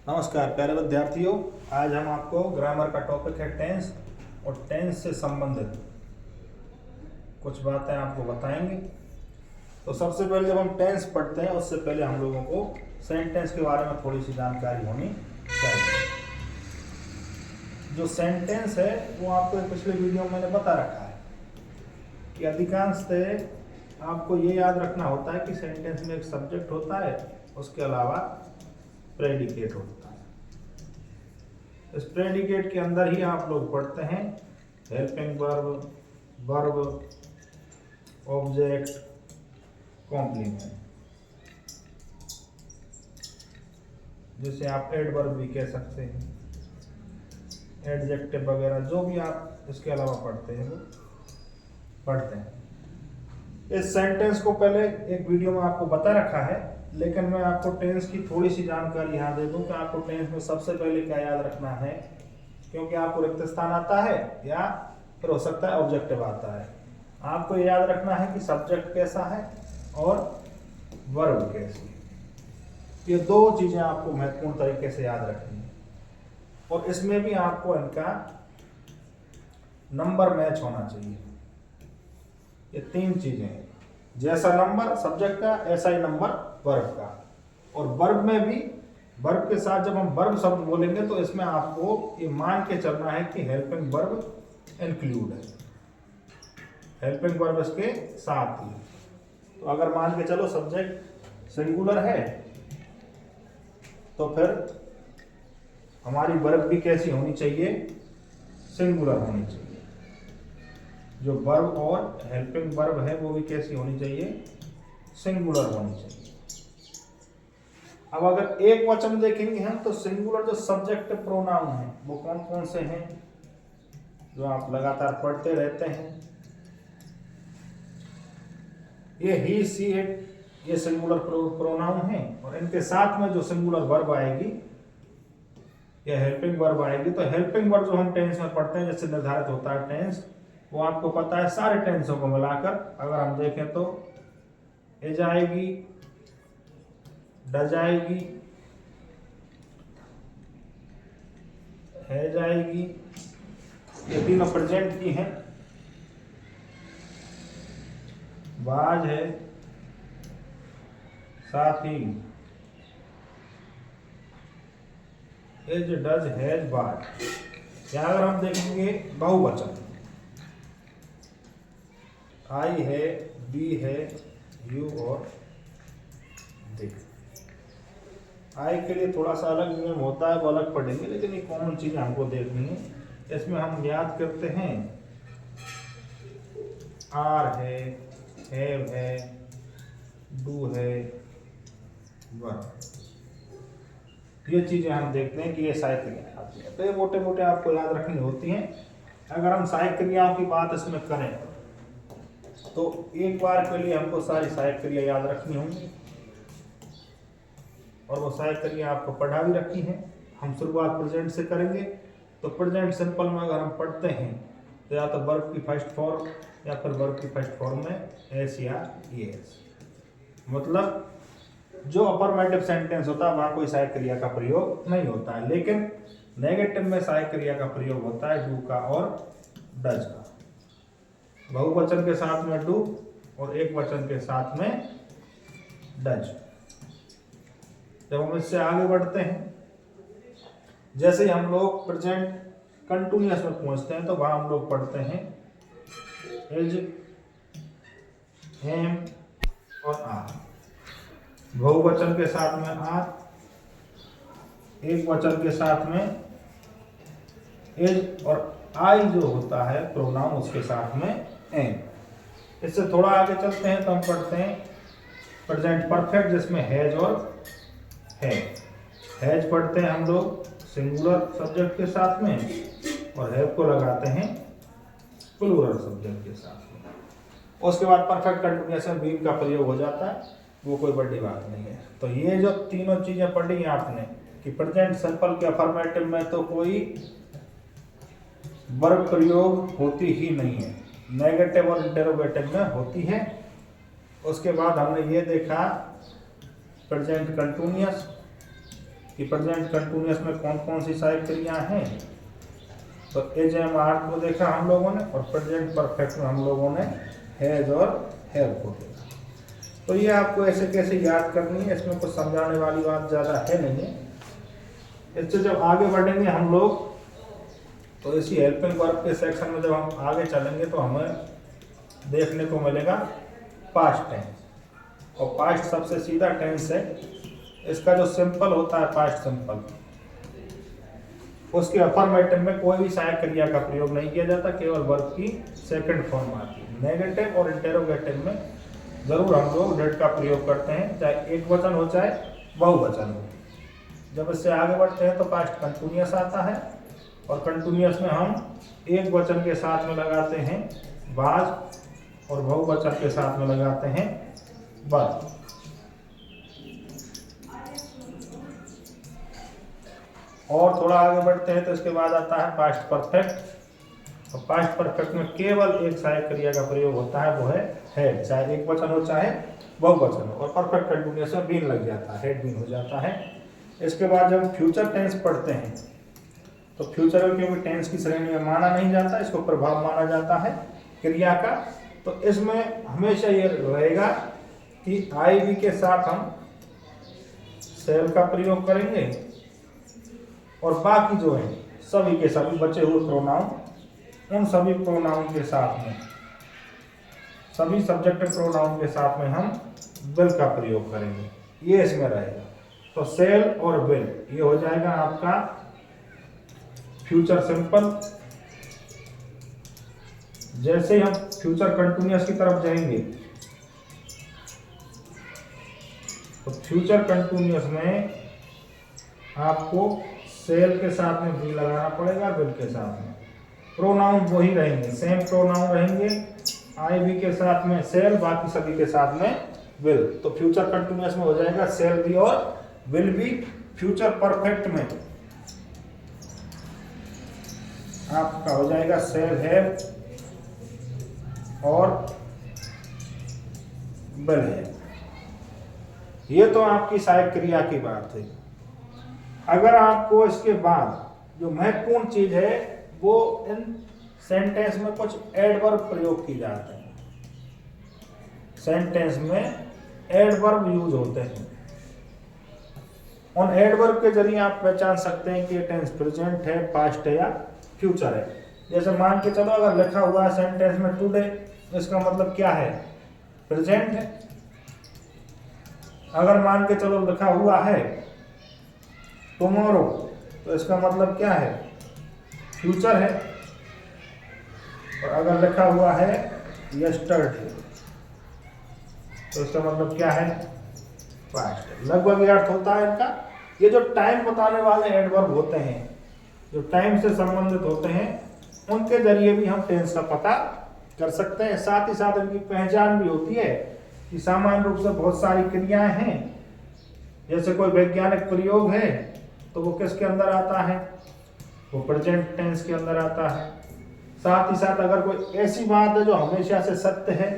नमस्कार प्यारे विद्यार्थियों। आज हम आपको ग्रामर का टॉपिक है टेंस और टेंस से संबंधित कुछ बातें आपको बताएंगे। तो सबसे पहले जब हम टेंस पढ़ते हैं उससे पहले हम लोगों को सेंटेंस के बारे में थोड़ी सी जानकारी होनी चाहिए। जो सेंटेंस है वो आपको पिछले वीडियो में मैंने बता रखा है कि अधिकांशतः आपको ये याद रखना होता है कि सेंटेंस में एक सब्जेक्ट होता है, उसके अलावा प्रेडिकेट होता है। इस प्रेडिकेट के अंदर ही आप लोग पढ़ते हैं helping verb, verb, object, complement, जिसे आप एडवर्ब भी कह सकते हैं, एडजेक्टिव वगैरह जो भी आप इसके अलावा पढ़ते हैं वो पढ़ते हैं। इस सेंटेंस को पहले एक वीडियो में आपको बता रखा है, लेकिन मैं आपको टेंस की थोड़ी सी जानकारी यहाँ दे दूं कि आपको टेंस में सबसे पहले क्या याद रखना है, क्योंकि आपको रिक्त स्थान आता है या फिर हो सकता है ऑब्जेक्टिव आता है। आपको याद रखना है कि सब्जेक्ट कैसा है और वर्ब कैसी है। ये दो चीजें आपको महत्वपूर्ण तरीके से याद रखनी है और इसमें भी आपको इनका नंबर मैच होना चाहिए। ये तीन चीजें हैं, जैसा नंबर सब्जेक्ट का ऐसा ही नंबर वर्ब का। और वर्ब में भी वर्ब के साथ जब हम वर्ब शब्द बोलेंगे तो इसमें आपको ये मान के चलना है कि हेल्पिंग वर्ब इंक्लूड है, हेल्पिंग वर्ब इसके साथ ही। तो अगर मान के चलो सब्जेक्ट सिंगुलर है तो फिर हमारी वर्ब भी कैसी होनी चाहिए, सिंगुलर होनी चाहिए। जो वर्ब और हेल्पिंग वर्ब है वो भी कैसी होनी चाहिए, सिंगुलर होनी चाहिए। अब अगर एक वचन देखेंगे हम तो सिंगुलर जो सब्जेक्ट प्रोनाउन है वो कौन कौन से हैं जो आप लगातार पढ़ते रहते हैं। ये ही, सी, इट, ये सिंगुलर प्रोनाउन है और इनके साथ में जो सिंगुलर वर्ब आएगी या हेल्पिंग वर्ब आएगी। तो हेल्पिंग वर्ब जो हम टेंस में पढ़ते हैं जैसे निर्धारित होता है टेंस, वो आपको पता है सारे टेंसों को मिलाकर अगर हम देखें तो इज आएगी, डज आएगी, हैज आएगी, ये तीनों प्रेजेंट की हैं, वाज है, साथ he is, does, has, was. यहाँ अगर हम देखेंगे बहुवचन, आई है, बी है, यू और दे। आई के लिए थोड़ा सा अलग नियम होता है, वो अलग पढ़ेंगे, लेकिन ये कॉमन चीज हमको देखनी है। इसमें हम याद करते हैं आर है, हैव है, डू है, वर। ये चीजें हम देखते हैं कि ये सहायक क्रियाएं आती है, तो ये मोटे मोटे आपको याद रखनी होती हैं। अगर हम सहायक क्रियाओं की बात इसमें करें तो एक बार के लिए हमको सारी सहायक क्रिया याद रखनी होंगी और वो सहायक क्रिया आपको पढ़ा भी रखी है। हम शुरुआत प्रेजेंट से करेंगे। तो प्रेजेंट सिंपल में अगर हम पढ़ते हैं तो या तो वर्ब की फर्स्ट फॉर्म या फिर वर्ब की फर्स्ट फॉर्म में एस या एस, मतलब जो अफर्मेटिव सेंटेंस होता है वहां कोई सहायक क्रिया का प्रयोग नहीं होता है, लेकिन नेगेटिव में सहायक क्रिया का प्रयोग होता है डू का और डज का। बहुवचन के साथ में डू और एक वचन के साथ में डज। जब हम इससे आगे बढ़ते हैं, जैसे ही हम लोग प्रेजेंट कंटिन्यूअस में पहुंचते हैं तो वहां हम लोग पढ़ते हैं इज, एम और आर। बहुवचन के साथ में आर, एक वचन के साथ में इज और आई जो होता है प्रोनाउन उसके साथ में एम। इससे थोड़ा आगे चलते हैं तो हम पढ़ते हैं प्रेजेंट परफेक्ट जिसमें हैज और है। हैज पढ़ते हैं हम लोग सिंगुलर सब्जेक्ट के साथ में और हैव को लगाते हैं प्लूरल सब्जेक्ट के साथ में। उसके बाद परफेक्ट कंटिन्यूअस में बीन का प्रयोग हो जाता है, वो कोई बड़ी बात नहीं है। तो ये जो तीनों चीजें पढ़ी आपने कि प्रेजेंट सिंपल के अफर्मेटिव में तो कोई वर्ब प्रयोग होती ही नहीं है, नेगेटिव और इंटरोगेटिव में होती है। उसके बाद हमने ये देखा प्रेजेंट कंटिन्यूअस, कि प्रेजेंट कंटिन्यूअस में कौन कौन सी सहायक क्रियाएं हैं। तो एज एम आर को देखा हम लोगों ने, और प्रेजेंट परफेक्ट में हम लोगों ने हैज और हैव को देखा। तो ये आपको ऐसे कैसे याद करनी है, इसमें कुछ समझाने वाली बात ज़्यादा है नहीं है। इससे जब आगे बढ़ेंगे हम लोग, तो इसी हेल्पिंग वर्ब के सेक्शन में जब हम आगे चलेंगे तो हमें देखने को मिलेगा पास्ट टेंस, और पास्ट सबसे सीधा टेंस है। इसका जो सिंपल होता है पास्ट सिंपल, उसके अफर्मेटिव में कोई भी सहायक क्रिया का प्रयोग नहीं किया जाता, केवल वर्ब की सेकंड फॉर्म आती है। नेगेटिव और इंटेरोगेटिव में जरूर हम लोग डेट का प्रयोग करते हैं, चाहे एक वचन हो चाहे बहुवचन हो। जब इससे आगे बढ़ते हैं तो पास्ट कंटिन्यूअस आता है, और कंटिन्यूअस में हम एक वचन के साथ में लगाते हैं वाज, और बहुवचन के साथ में लगाते हैं वर। और थोड़ा आगे बढ़ते हैं तो इसके बाद आता है पास्ट परफेक्ट, और पास्ट परफेक्ट में केवल एक सहायक क्रिया का प्रयोग होता है, वो है, चाहे एक वचन हो चाहे बहुवचन हो, और परफेक्ट कंटिन्यूअस में बीन लग जाता है, हेड बीन हो जाता है। इसके बाद जब टेंस पढ़ते हैं तो फ्यूचर में क्योंकि टेंस की श्रेणी में माना नहीं जाता, इसको प्रभाव माना जाता है क्रिया का, तो इसमें हमेशा ये रहेगा कि आई बी के साथ हम सेल का प्रयोग करेंगे, और बाकी जो है सभी के सभी बचे हुए प्रोनाउन, उन सभी प्रोनाउन के साथ में, सभी सब्जेक्टिव प्रोनाउन के साथ में हम विल का प्रयोग करेंगे, ये इसमें रहेगा। तो सेल और विल ये हो जाएगा आपका फ्यूचर सिंपल। जैसे ही हम फ्यूचर कंटिन्यूअस की तरफ जाएंगे तो फ्यूचर कंटिन्यूअस में आपको सेल के साथ में भी लगाना पड़ेगा, विल के साथ में। प्रोनाउन वही रहेंगे, सेम प्रोनाउन रहेंगे, आई बी के साथ में सेल, बाकी सभी के साथ में विल। तो फ्यूचर कंटिन्यूअस में हो जाएगा सेल भी और विल भी। फ्यूचर परफेक्ट में आपका हो जाएगा सेल हैव और विल है। ये तो आपकी सहायक क्रिया की बात है। अगर आपको इसके बाद जो महत्वपूर्ण चीज है वो इन सेंटेंस में कुछ एडवर्ब प्रयोग की जाते हैं, सेंटेंस में एडवर्ब यूज होते हैं। उन एडवर्ब के जरिए आप पहचान सकते हैं कि ये टेंस प्रेजेंट है, पास्ट है या फ्यूचर है। जैसे मान के चलो अगर लिखा हुआ है सेंटेंस में टुडे, इसका मतलब क्या है, प्रेजेंट है। अगर मान के चलो लिखा हुआ है टुमारो, तो इसका मतलब क्या है, फ्यूचर है। और अगर लिखा हुआ है यस्टरडे, तो इसका मतलब क्या है, पास्ट। लगभग ये अर्थ होता है इनका। ये जो टाइम बताने वाले एडवर्ब होते हैं, जो टाइम से संबंधित होते हैं, उनके जरिए भी हम टेंस का पता कर सकते हैं। साथ ही साथ इनकी पहचान भी होती है कि सामान्य रूप से बहुत सारी क्रियाएं हैं। जैसे कोई वैज्ञानिक प्रयोग है तो वो किसके अंदर आता है, वो प्रेजेंट टेंस के अंदर आता है। साथ ही साथ अगर कोई ऐसी बात है जो हमेशा से सत्य है,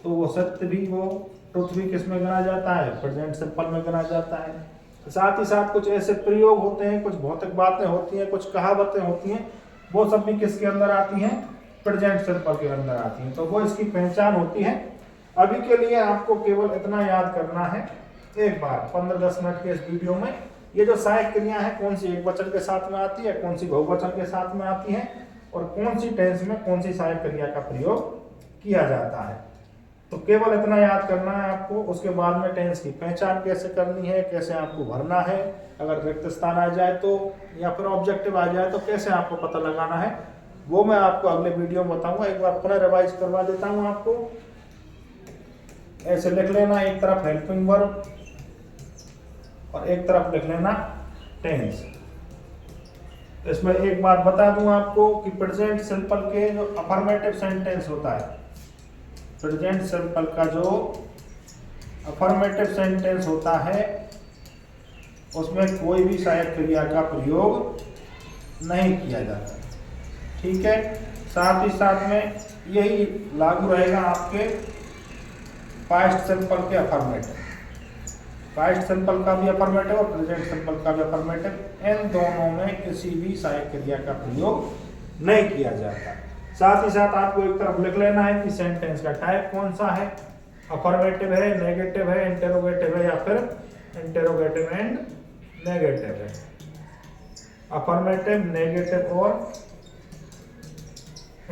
तो वो सत्य भी, वो ट्रुथ भी किस में गिना जाता है, प्रेजेंट सिंपल में गिना जाता है। साथ ही साथ कुछ ऐसे प्रयोग होते हैं, कुछ भौतिक बातें होती हैं, कुछ कहावतें होती हैं, वो सब भी किसके अंदर आती हैं, प्रेजेंट सिंपल के अंदर आती हैं। तो वो इसकी पहचान होती है। अभी के लिए आपको केवल इतना याद करना है, एक बार 15-10 मिनट के इस वीडियो में, ये जो सहायक क्रियाएं हैं कौन सी एक वचन के साथ में आती है, कौन सी बहुवचन के साथ में आती है, और कौन सी टेंस में कौन सी सहायक क्रिया का प्रयोग किया जाता है, तो केवल इतना याद करना है आपको। उसके बाद में टेंस की पहचान कैसे करनी है, कैसे आपको भरना है, अगर रिक्त स्थान आ जाए तो, या फिर ऑब्जेक्टिव आ जाए तो कैसे आपको पता लगाना है, वो मैं आपको अगले वीडियो में बताऊंगा। एक बार पुनः रिवाइज करवा देता हूं आपको। ऐसे लिख लेना, एक तरफ हेल्पिंग वर्ब और एक तरफ लिख लेना टेंस। इसमें एक बात बता दूं आपको कि प्रेजेंट सिंपल के जो अफर्मेटिव सेंटेंस होता है, प्रेजेंट सिंपल का जो अफर्मेटिव सेंटेंस होता है, उसमें कोई भी सहायक क्रिया का प्रयोग नहीं किया जाता, ठीक है। साथ ही साथ में यही लागू रहेगा आपके पास्ट सिंपल के अफर्मेटिव। पास्ट सिंपल का भी अफर्मेटिव और प्रेजेंट सिंपल का भी अफर्मेटिव, इन दोनों में किसी भी सहायक क्रिया का प्रयोग नहीं किया जाता। साथ ही साथ आपको एक तरफ लिख लेना है कि सेंटेंस का टाइप कौन सा है, अफर्मेटिव है, नेगेटिव है, इंटेरोगेटिव है या फिर इंटेरोगेटिव एंड नेगेटिव है। अफर्मेटिव, नेगेटिव और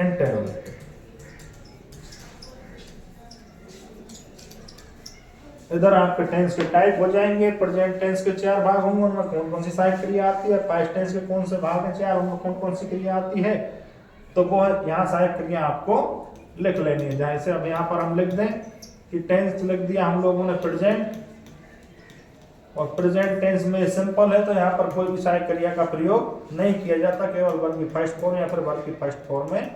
इंटेरोगेटिव। इधर आपके टेंस के टाइप हो जाएंगे। प्रेजेंट टेंस के 4 भाग होंगे, उनमें कौन कौन सी सहायक क्रिया आती है। पास्ट टेंस के कौन से भाग हैं 4, उनमें कौन कौन सी क्रिया आती है। तो वो यहाँ सहायक क्रिया आपको लिख लेनी है। जैसे अब यहाँ पर हम लिख दें कि टेंस लिख दिया हम लोगों ने प्रेजेंट, और प्रेजेंट टेंस में सिंपल है तो यहाँ पर कोई भी सहायक क्रिया का प्रयोग नहीं किया जाता, केवल वर्ब की फर्स्ट फॉर्म या फिर वर्ब की फर्स्ट फॉर्म में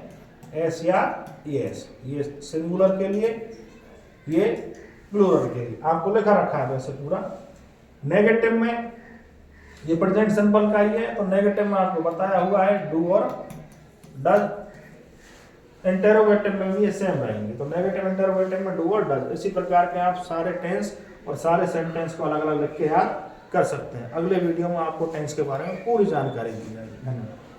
एस या एस, ये सिंगुलर के लिए, ये प्लूरल के लिए आपको लिखा रखा है वैसे पूरा। नेगेटिव में ये प्रेजेंट सिंपल का ही है, तो नेगेटिव में आपको बताया हुआ है डू और डज। इंटेरोगेटिव में भी ये सेम रहेंगे, तो नेगेटिव इंटेरोगेटिव में डू और डज। इसी प्रकार के आप सारे टेंस और सारे सेंटेंस को अलग अलग लिख के याद कर सकते हैं। अगले वीडियो में आपको टेंस के बारे में पूरी जानकारी दी जाएगी। धन्यवाद।